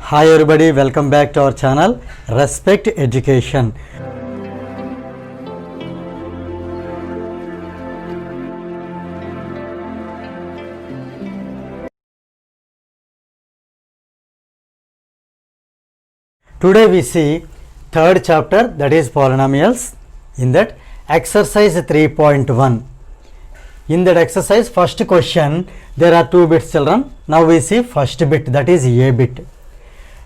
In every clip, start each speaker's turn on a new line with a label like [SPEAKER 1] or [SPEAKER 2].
[SPEAKER 1] Hi everybody, welcome back to our channel Respect Education. Today we see third chapter, that is polynomials. In that exercise 3.1. In that exercise, first question, there are two bits, children. Now we see first bit, that is A bit.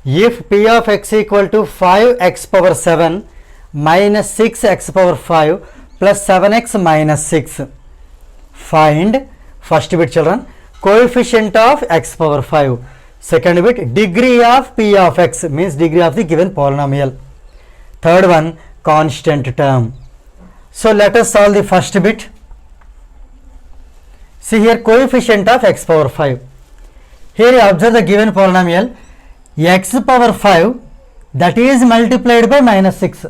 [SPEAKER 1] If p of x equal to 5x power 7 minus 6x power 5 plus 7x minus 6, find first bit, children, coefficient of x power 5. Second bit, degree of p of x, means degree of the given polynomial. Third one, constant term. So let us solve the first bit. See here, coefficient of x power 5. Here you observe the given polynomial x power 5, that is multiplied by minus 6.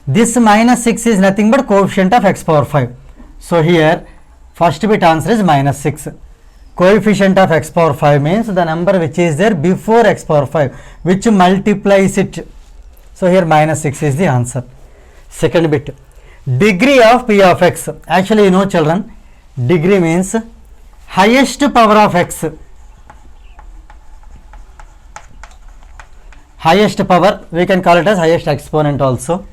[SPEAKER 1] This minus 6 is nothing but coefficient of x power 5. So here first bit answer is minus 6. Coefficient of x power 5 means the number which is there before x power 5, which multiplies it. So here minus 6 is the answer. Second bit, degree of p of x. Actually, you know, children, degree means highest power of x. Highest power, we can call it as highest exponent also.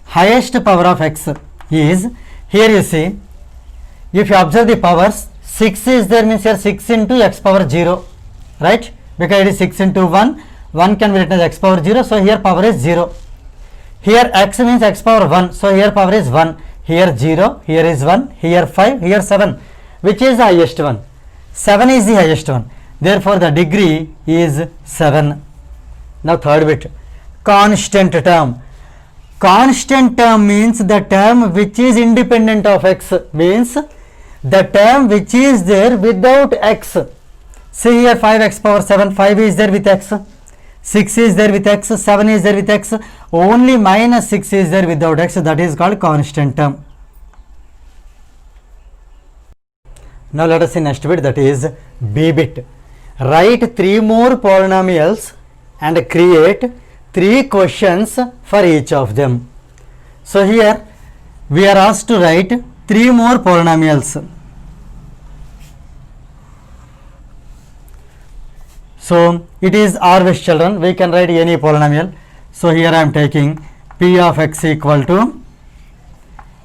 [SPEAKER 1] Highest power of x is, here you see, if you observe the powers, 6 is there, means here 6 into x power 0, right? Because it is 6 into 1, 1 can be written as x power 0, so here power is 0. Here x means x power 1, so here power is 1. Here 0, here is 1, here 5, here 7. Which is the highest one? 7 is the highest one. Therefore, the degree is 7. Now third bit, constant term. Constant term means the term which is independent of x, means the term which is there without x. See here 5x power 7, 5 is there with x, 6 is there with x, 7 is there with x, only minus 6 is there without x, that is called constant term. Now let us see next bit, that is B bit. Write 3 more polynomials and create 3 questions for each of them. So here we are asked to write 3 more polynomials. So it is R with, children, we can write any polynomial. So here I am taking p of x equal to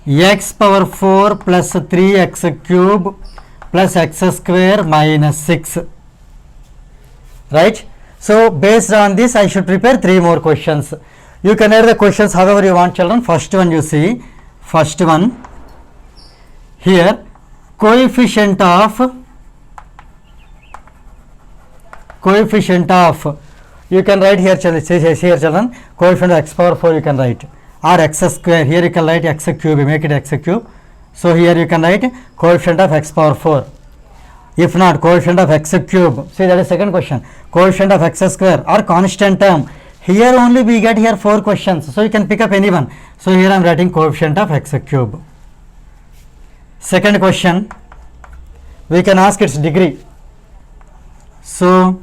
[SPEAKER 1] x power 4 plus 3x cube plus x square minus 6, right? So based on this, I should prepare 3 more questions. You can write the questions however you want, children. First one, you see, first one, here coefficient of, you can write here, children, coefficient of x power 4 you can write, or x square, here you can write x cube, make it x cube. So here you can write coefficient of x power 4. If not, coefficient of x cube. See, that is second question. Coefficient of x square or constant term. Here only we get here 4 questions. So you can pick up any one. So here I am writing coefficient of x cube. Second question, we can ask its degree. So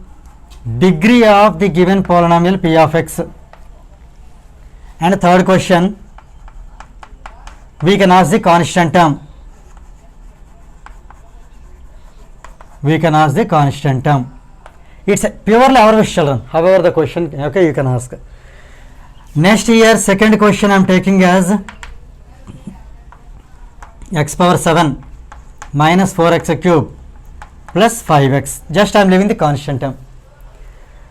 [SPEAKER 1] degree of the given polynomial p of x. And third question, we can ask the constant term. It's purely our wish, children. However the question, okay, you can ask. Next here, second question I am taking as x power 7 minus 4x cube plus 5x. Just I am leaving the constant term.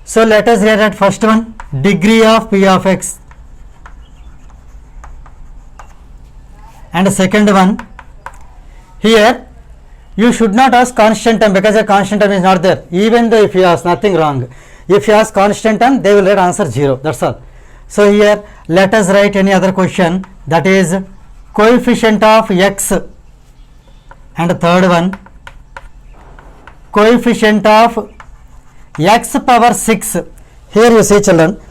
[SPEAKER 1] So let us read at first one, degree of p of x. And the second one, here you should not ask constant term because a constant term is not there. Even though if you ask, nothing wrong. If you ask constant term, they will write answer 0. That's all. So here let us write any other question, that is coefficient of x. And third one, coefficient of x power 6. Here you see, children,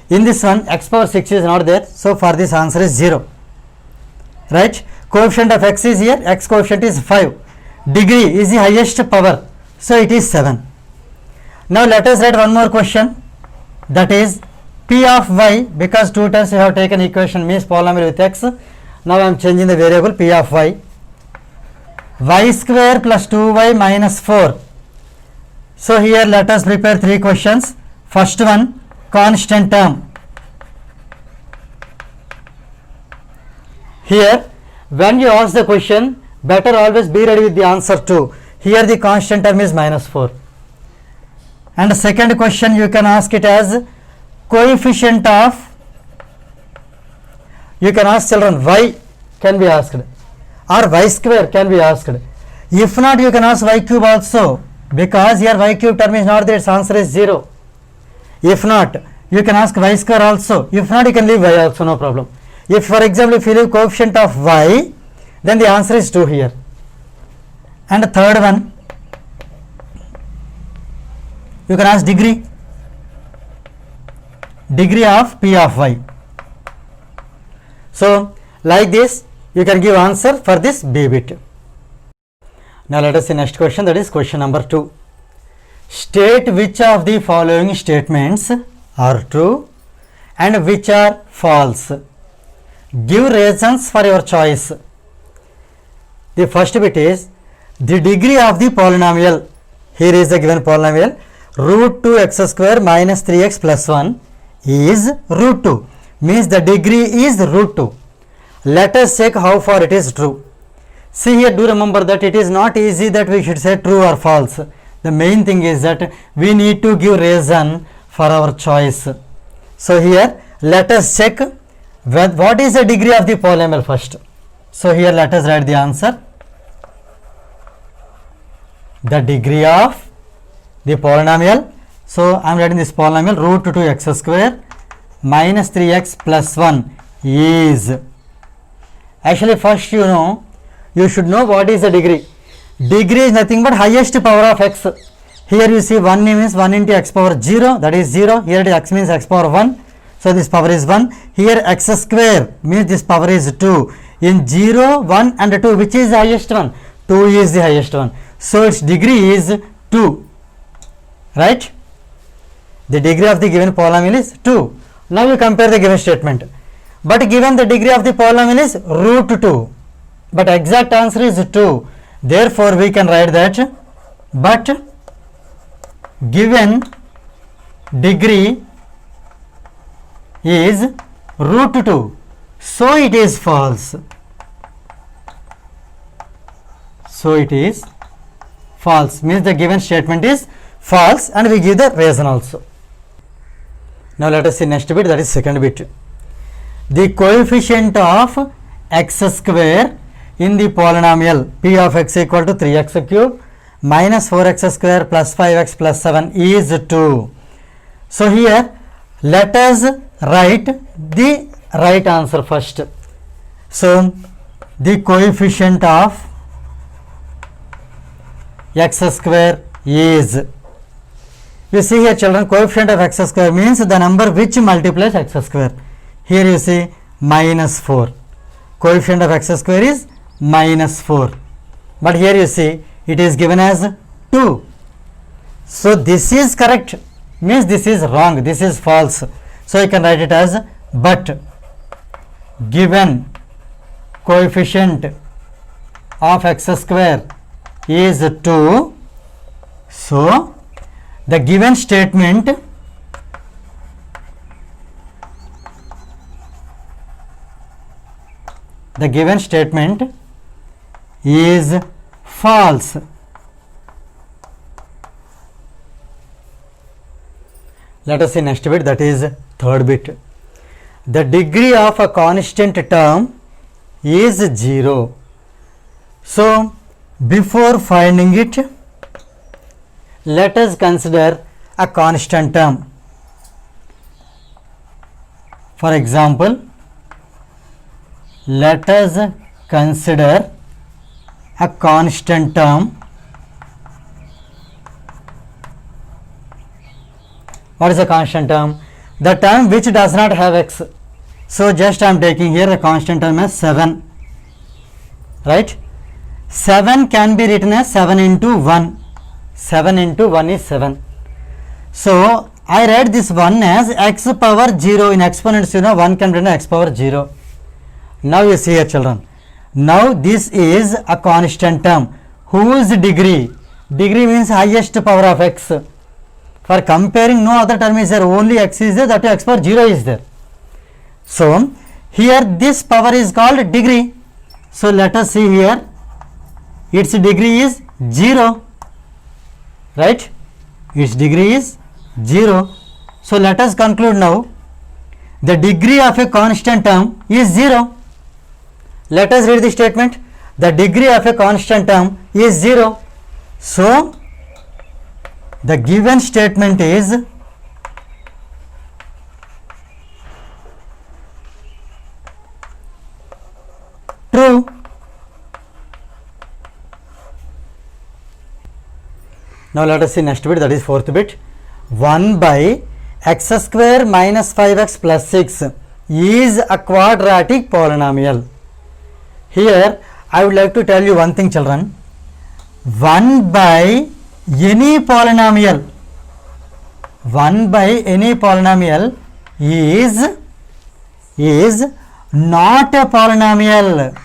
[SPEAKER 1] in this one x power 6 is not there. So for this answer is 0. Right? Coefficient of x is here, x coefficient is 5. Degree is the highest power, so it is 7. Now let us write one more question. that is p of y, because 2 times we have taken equation means polynomial with x. Now I am changing the variable p of y. Y square plus 2y minus 4. So here let us prepare 3 questions. First one, constant term. Here when you ask the question, better always be ready with the answer too. Here the constant term is minus 4. And the second question you can ask it as coefficient of, you can ask children y can be asked or y square can be asked. If not, you can ask y cube also, because here y cube term is not there, its answer is 0. If not, you can ask y square also. If not, you can leave y also, no problem. If for example if you leave coefficient of y, then the answer is 2 here. And the third one, you can ask degree of p of y. So like this you can give answer for this b bit. Now let us see next question, that is question number 2. State which of the following statements are true and which are false. Give reasons for your choice. The first bit is the degree of the polynomial. Here is the given polynomial root 2x square minus 3x plus 1 is root 2, means the degree is root 2. Let us check how far it is true. See here, do remember that it is not easy that we should say true or false. The main thing is that we need to give reason for our choice. So here let us check what is the degree of the polynomial first. So here let us write the answer. The degree of the polynomial. So I am writing this polynomial root 2x square minus 3x plus 1 is, actually first you should know what is the degree. Degree is nothing but highest power of x. Here you see 1 means 1 into x power 0, that is 0. Here it is x means x power 1. So this power is 1. Here x square means this power is 2. In 0, 1 and 2, which is the highest one? 2 is the highest one. So its degree is 2. Right? The degree of the given polynomial is 2. Now you compare the given statement. But given the degree of the polynomial is root 2. But exact answer is 2. Therefore we can write that, but given degree is root 2. So it is false. So it is false, means the given statement is false, and we give the reason also. Now let us see next bit, that is second bit. The coefficient of x square in the polynomial p of x equal to 3x cube minus 4x square plus 5x plus 7 is 2. So here let us write the right answer first. So the coefficient of x square is, you see here children, coefficient of x square means the number which multiplies x square. Here you see minus 4. Coefficient of x square is minus 4. But here you see it is given as 2. So this is correct, means this is wrong, this is false. So you can write it as but given coefficient of x square is 2. So the given statement is false. Let us see next bit, that is third bit. The degree of a constant term is 0. So before finding it, let us consider a constant term. For example, let us consider a constant term. What is a constant term? The term which does not have x. So just I am taking here a constant term as 7. Right? 7 can be written as 7 into 1. 7 into 1 is 7. So I write this 1 as x power 0. In exponents, you know, 1 can be written x power 0. Now you see here, children. Now this is a constant term. Whose degree? Degree means highest power of x. For comparing, no other term is there. Only x is there. That x power 0 is there. So here this power is called degree. So let us see here. Its degree is 0. Right? Its degree is 0. So let us conclude now. The degree of a constant term is 0. Let us read the statement. The degree of a constant term is 0. So the given statement is true. Now let us see next bit, that is fourth bit. 1 by x square minus 5x plus 6 is a quadratic polynomial. Here I would like to tell you one thing, children. 1 by any polynomial, 1 by any polynomial is not a polynomial.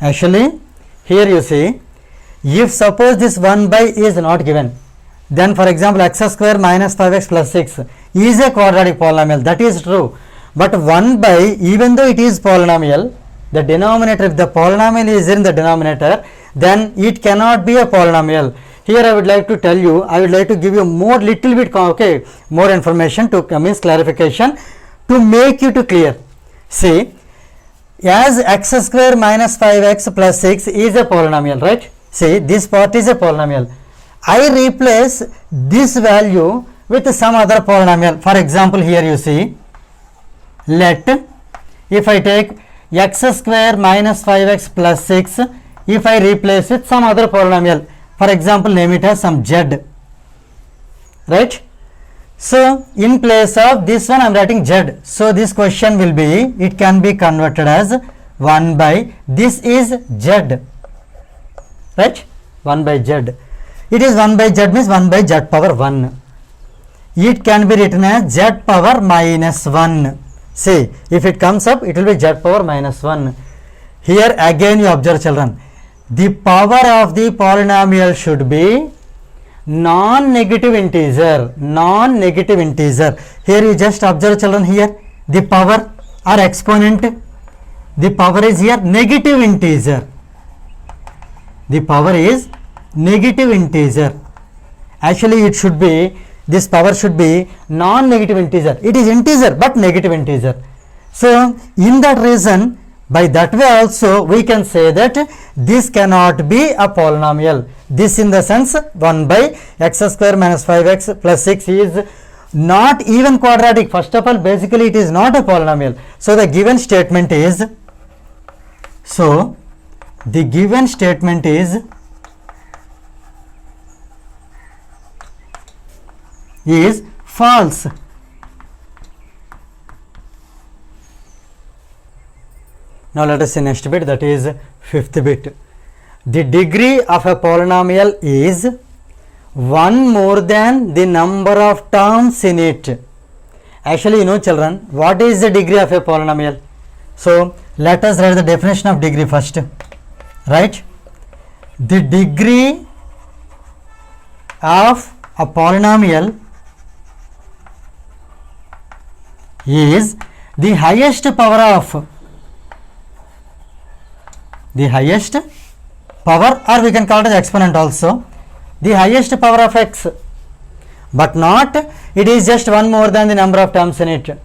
[SPEAKER 1] Actually, here you see, if suppose this 1 by is not given, then for example x square minus 5x plus 6 is a quadratic polynomial. That is true. But 1 by, even though it is polynomial, the denominator, if the polynomial is in the denominator, then it cannot be a polynomial. Here I would like to tell you, I would like to give you more little bit, okay, more information to means clarification to make you to clear. See, as x square minus 5x plus 6 is a polynomial, right? See, this part is a polynomial. I replace this value with some other polynomial. For example, here you see, let, if I take x square minus 5x plus 6, if I replace with some other polynomial, for example, name it as some z, right? So in place of this one I am writing z. So this question will be, it can be converted as 1 by, this is z, right? 1 by z. It is 1 by z means 1 by z power 1. It can be written as z power minus 1. See, if it comes up, it will be z power minus 1. Here again you observe, children, the power of the polynomial should be non-negative integer, non-negative integer. Here you just observe, children, here the power or exponent, the power is here negative integer. The power is negative integer. Actually it should be, this power should be non-negative integer. It is integer but negative integer. So in that reason, by that way also we can say that this cannot be a polynomial. This in the sense 1 by x square minus 5x plus 6 is not even quadratic. First of all, basically it is not a polynomial. So the given statement is, so the given statement is false. Now let us see next bit, that is fifth bit. The degree of a polynomial is 1 more than the number of terms in it. Actually, you know, children, what is the degree of a polynomial? So let us write the definition of degree first, right? The degree of a polynomial is the highest power of, the highest power, or we can call it as exponent also, the highest power of x, but not it is just 1 more than the number of terms in it.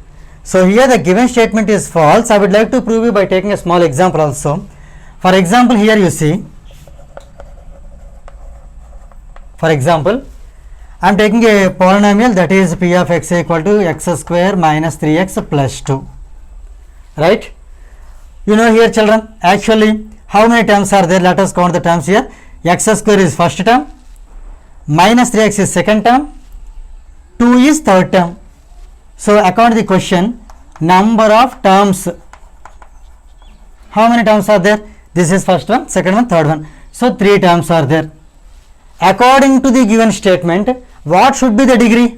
[SPEAKER 1] So here the given statement is false. I would like to prove you by taking a small example also. For example, here you see, for example, I am taking a polynomial, that is p of x equal to x square minus 3x plus 2, right? You know here, children, actually how many terms are there? Let us count the terms here. X square is first term, minus 3x is second term, 2 is third term. So according to the question, number of terms, how many terms are there? This is first one, second one, third one. So 3 terms are there. according to the given statement, what should be the degree?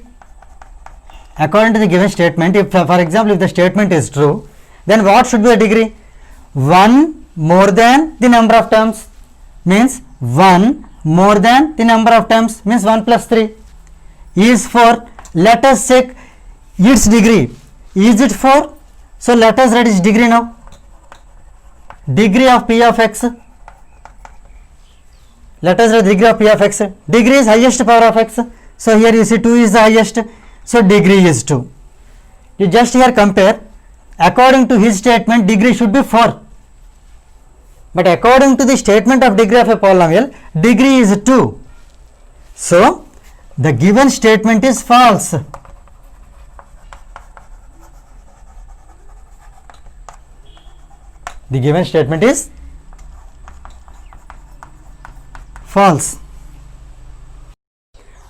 [SPEAKER 1] According to the given statement, if for example if the statement is true, then what should be the degree? 1 more than the number of terms, means 1 more than the number of terms, means 1 plus 3 is 4. Let us check its degree. Is it 4? So let us write its degree now. Degree of p of x. Let us write degree of p of x. Degree is highest power of x. So here you see 2 is the highest. So degree is 2. You just here compare. According to his statement, degree should be 4. But according to the statement of degree of a polynomial, degree is 2. So the given statement is false. The given statement is false.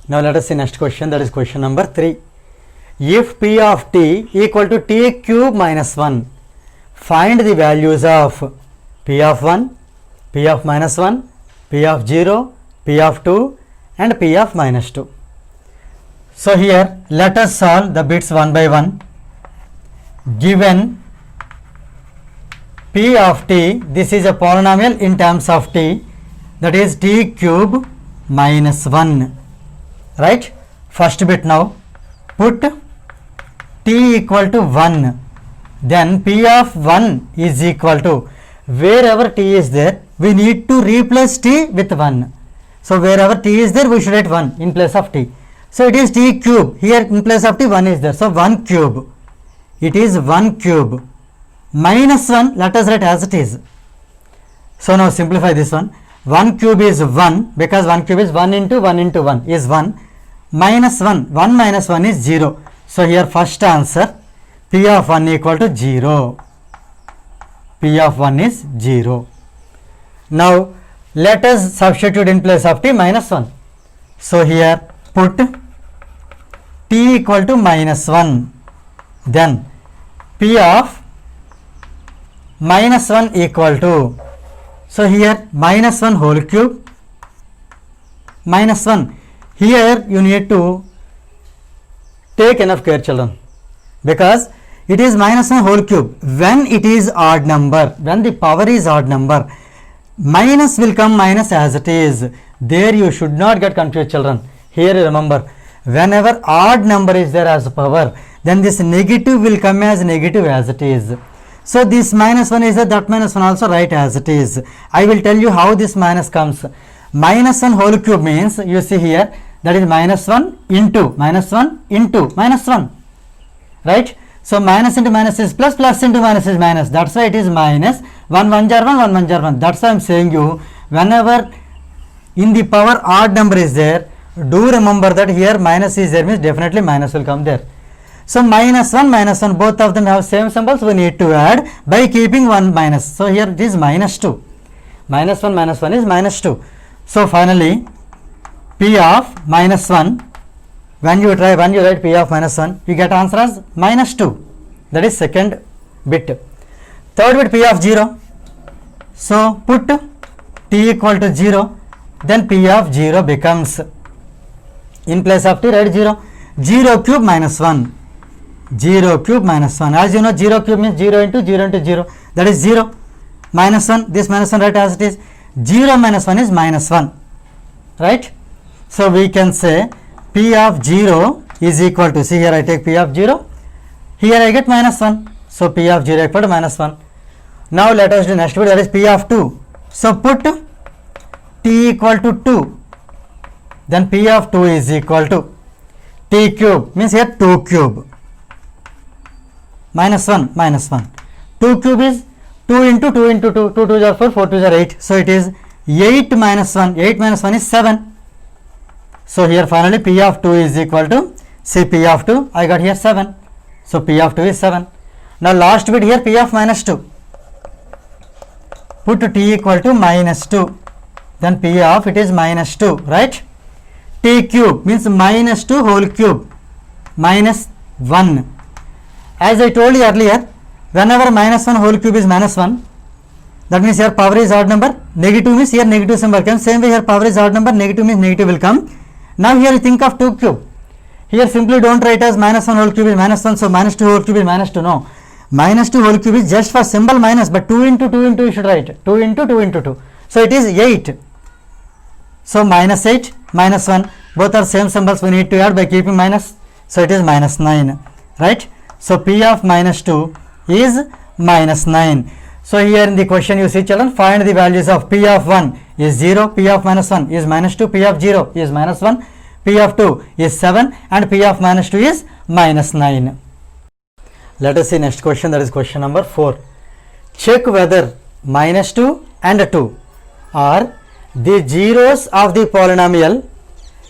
[SPEAKER 1] Now let us see next question, that is question number 3. If p of t equal to t cube minus 1, find the values of p of 1, p of minus 1, p of 0, p of 2 and p of minus 2. So here let us solve the bits one by one. Given p of t, this is a polynomial in terms of t, that is t cube minus 1, right? First bit now, put t equal to 1, then p of 1 is equal to, wherever t is there, we need to replace t with 1. So wherever t is there, we should write 1 in place of t. So it is t cube, here in place of t 1 is there, so 1 cube, it is 1 cube. Minus 1, let us write as it is. So now simplify this one. 1 cube is 1, because 1 cube is 1 into 1 into 1 is 1. Minus 1, 1 minus 1 is 0. So here first answer, p of 1 equal to 0. P of 1 is 0. Now let us substitute in place of t minus 1. So here put t equal to minus 1. Then p of minus 1 equal to, so here minus 1 whole cube minus 1. Here you need to take enough care, children, because it is minus 1 whole cube. When it is odd number, when the power is odd number, minus will come minus as it is. There you should not get confused, children. Here remember, whenever odd number is there as a power, then this negative will come as negative as it is. So this minus 1 is there, that minus 1 also write as it is. I will tell you how this minus comes. Minus 1 whole cube means, you see here, that is minus 1 into minus 1 into minus 1, right? So minus into minus is plus, plus into minus is minus. That's why it is minus. 1 1 jar 1, 1 1 jar 1. That's why I am saying you, whenever in the power odd number is there, do remember that here minus is there, means definitely minus will come there. So minus 1, both of them have same symbols, we need to add by keeping 1 minus. So here it is minus 2. Minus 1 is minus 2. So finally p of minus 1, when you write p of minus 1, you get answer as minus 2. That is second bit. Third bit, p of 0. So put t equal to 0, then p of 0 becomes, in place of t write 0. 0 cube minus 1. 0 cube minus 1. As you know, 0 cube means 0 into 0 into 0. That is 0. Minus 1. This minus 1 write as it is. 0 minus 1 is minus 1. Right? So we can say p of 0 is equal to, see here I take p of 0. Here I get minus 1. So p of 0 equal to minus 1. Now let us do next bit, that is p of 2. So put t equal to 2. Then p of 2 is equal to t cube, means here 2 cube. Minus 1, minus 1. 2 cube is 2 into 2 into 2. 2 2s are 4, 4 2s are 8. So it is 8 minus 1. 8 minus 1 is 7. So here finally p of 2 is equal to, see p of 2, I got here 7. So p of 2 is 7. Now last bit here, p of minus 2. Put t equal to minus 2. Then p of it is minus 2, right? T cube means minus 2 whole cube minus 1. As I told you earlier, whenever minus 1 whole cube is minus 1, That means here power is odd number, negative means here negative symbol comes. Same way here power is odd number, negative means negative will come. Now here you think of 2 cube. Here simply don't write as minus 1 whole cube is minus 1, so minus 2 whole cube is minus 2. No, minus 2 whole cube is just for symbol minus, but 2 into 2 into you should write 2 into 2 into 2. So it is 8. So minus 8, minus 1, both are same symbols, we need to add by keeping minus. So it is minus 9, right? So P of minus 2 is minus 9. So here in the question you see children, find the values of P of 1 is 0, P of minus 1 is minus 2, P of 0 is minus 1, P of 2 is 7 and P of minus 2 is minus 9. Let us see next question, that is question number 4. Check whether minus 2 and 2 are the zeros of the polynomial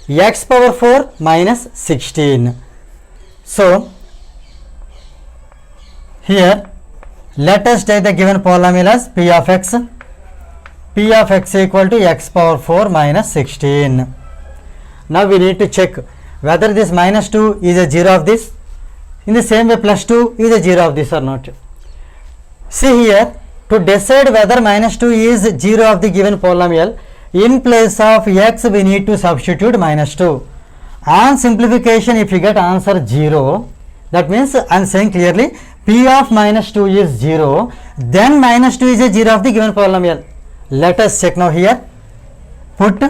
[SPEAKER 1] x power 4 minus 16. So here let us take the given polynomial as P of x. P of x equal to x power 4 minus 16. Now we need to check whether this minus 2 is a 0 of this. In the same way plus 2 is a 0 of this or not. See here, to decide whether minus 2 is 0 of the given polynomial, in place of x we need to substitute minus 2. On simplification, if you get answer 0, that means I am saying clearly P of minus 2 is 0, then minus 2 is a 0 of the given polynomial. Let us check now here. Put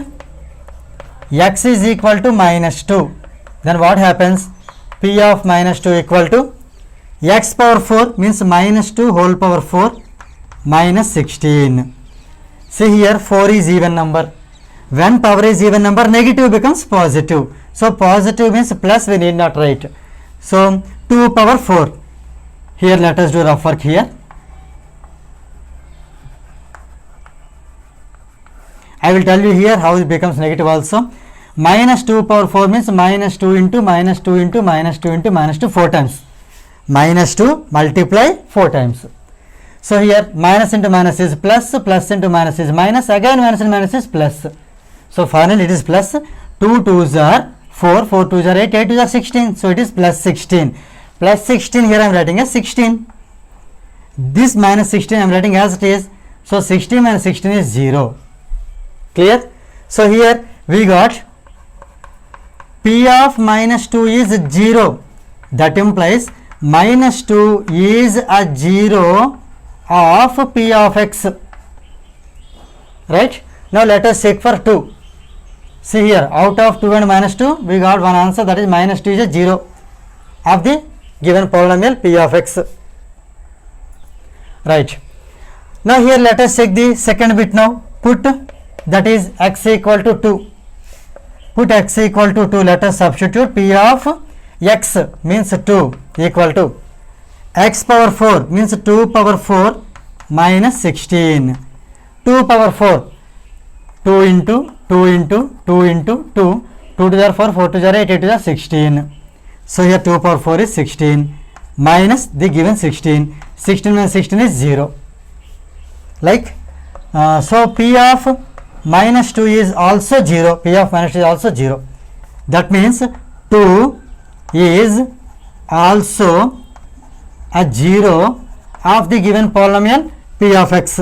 [SPEAKER 1] x is equal to minus 2. Then what happens? P of minus 2 equal to x power 4 means minus 2 whole power 4 minus 16. See here 4 is even number. When power is even number, negative becomes positive. So positive means plus, we need not write. So 2 power 4. Here let us do rough work here. I will tell you here how it becomes negative also. Minus 2 power 4 means minus 2 into minus 2 into minus 2 into minus 2 4 times. Minus 2 multiply 4 times. So here minus into minus is plus, plus into minus is minus, again minus and minus is plus. So finally it is plus. 2 2s are 4, 4 2s are 8, 8 2s are 16. So it is plus 16. Plus 16 here I am writing as 16. This minus 16 I am writing as it is. So 16 minus 16 is 0. Clear? So here we got P of minus 2 is 0. That implies minus 2 is a 0 of P of x. Right? Now let us check for 2. See here, out of 2 and minus 2, we got one answer, that is minus 2 is a 0 of the given polynomial P of x. Right. Now here let us check the second bit now. Put that is x equal to 2. Put x equal to 2. Let us substitute P of x means 2 equal to x power 4 means 2 power 4 minus 16. 2 power 4. 2 into 2 into 2 into 2. 2 to the 4, 4 to the 8, 8 to the 16. So here 2 power 4 is 16 minus the given 16. 16 minus 16 is 0. Like, so P of minus 2 is also 0. P of minus 2 is also 0. That means 2 is also a 0 of the given polynomial P of x.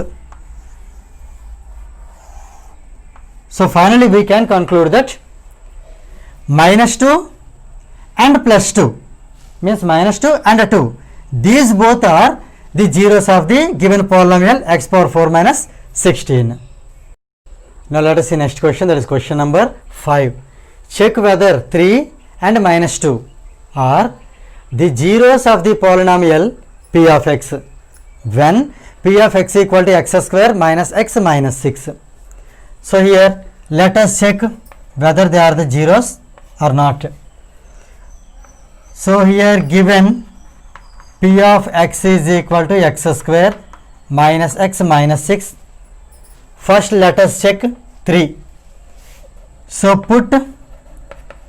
[SPEAKER 1] So finally we can conclude that minus 2 and plus 2 means minus 2 and 2. These both are the zeros of the given polynomial x power 4 minus 16. Now let us see next question, that is question number 5. Check whether 3 and minus 2 are the zeros of the polynomial P of x when P of x equal to x square minus x minus 6. So here let us check whether they are the zeros or not. So here given P of x is equal to x square minus x minus 6. First let us check 3. So put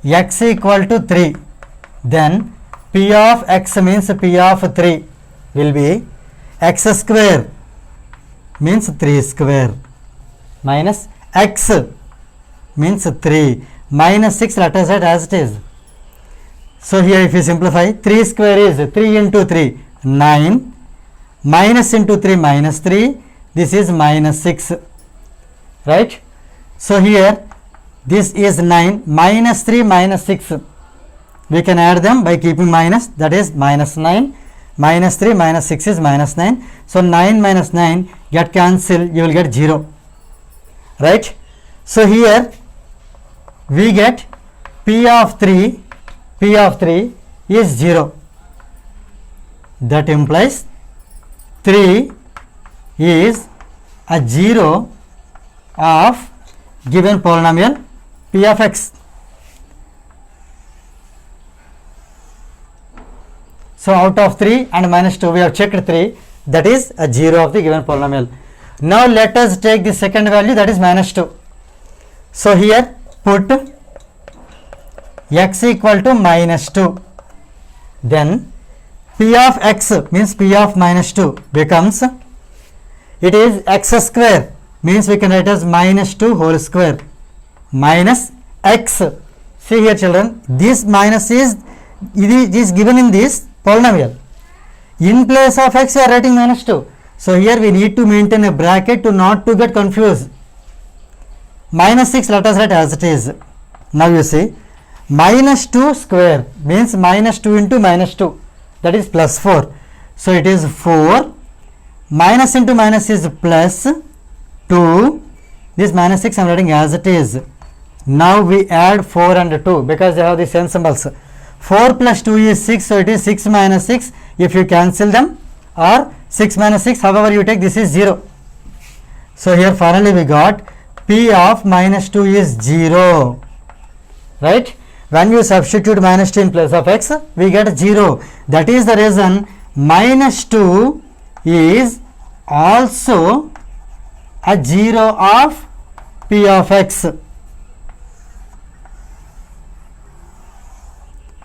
[SPEAKER 1] x equal to 3. Then P of x means P of 3 will be x square means 3 square minus x means 3 minus 6, let us write as it is. So here if you simplify, 3 square is 3 into 3 9 minus into 3 minus 3 this is minus 6, right? So here this is 9, minus 3, minus 6. We can add them by keeping minus, that is minus 9, minus 3, minus 6 is minus 9. So 9 minus 9 get cancelled, you will get 0, right? So here we get P of 3 is 0. That implies 3 is a 0 of given polynomial P of x. So out of 3 and minus 2 we have checked 3, that is a 0 of the given polynomial. Now let us take the second value, that is minus 2. So here put x equal to minus 2. Then P of x means P of minus 2 becomes, it is x square, means we can write as minus 2 whole square minus x. See here children, this minus is given in this polynomial. In place of x we are writing minus 2. So here we need to maintain a bracket to not to get confused. Minus 6 let us write as it is. Now you see, minus 2 square means minus 2 into minus 2, that is plus 4. So it is 4, minus into minus is plus 2, this minus 6 I am writing as it is. Now we add 4 and 2 because they have the same symbols. 4 plus 2 is 6, so it is 6 minus 6 if you cancel them, or 6 minus 6 however you take, this is 0. So here finally we got P of minus 2 is 0, right? When you substitute minus 2 in place of x, we get 0. That is the reason minus 2 is also a 0 of P of x.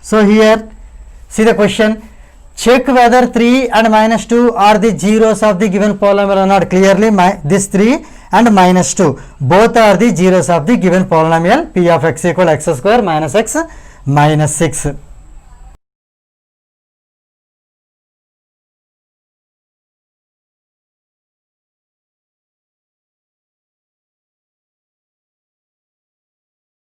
[SPEAKER 1] So here see the question, check whether 3 and minus 2 are the zeros of the given polynomial or not. Clearly this 3 and minus 2 both are the zeros of the given polynomial P of x equal x square minus x minus 6.